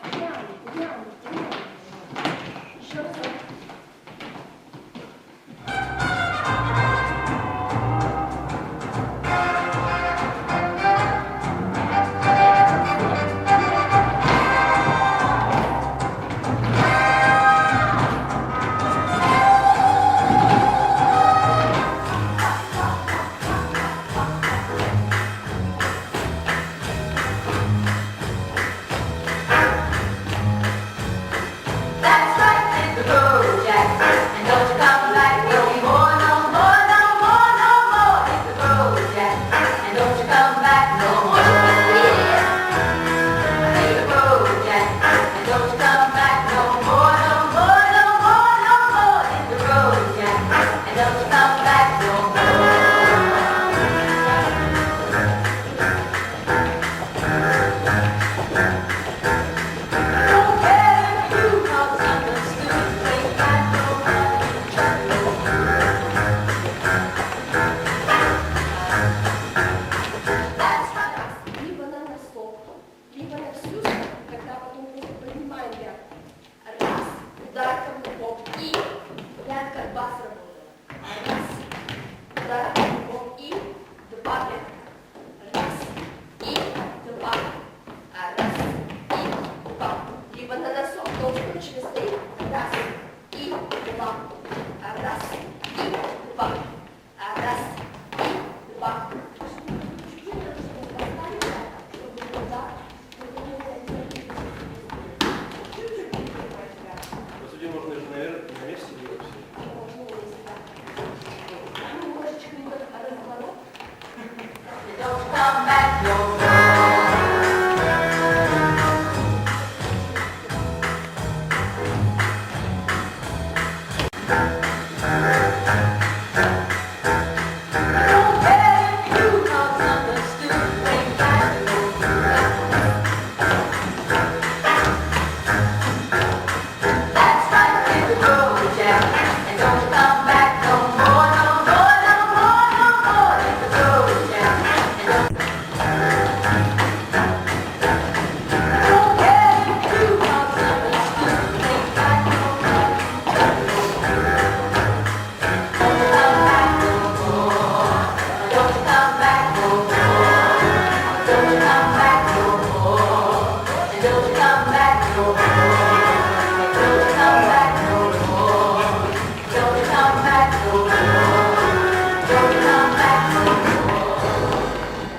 подняли, подняли, подняли. Еще разок. That's right, hit the road, Jack. And don't you come back no more, no more, no more, no more. Hit the road, Jack. And don't you come back no more. Yeah. Hit the road, Jack. And don't you come back no more, no more, no more, no more. Hit the road, Jack. And don't you come back no more. Don't care if you call something stupid, ain't got no money. That's right. Либо на носок, либо на всю сторону, когда потом мы поднимаем вверх. Раз, удар каблуком и пятка, два сработала. Раз, удар каблуком и два пятка. Раз, и два. Раз, и два. Либо на носок, должен точно стоит. Раз, и два. Раз,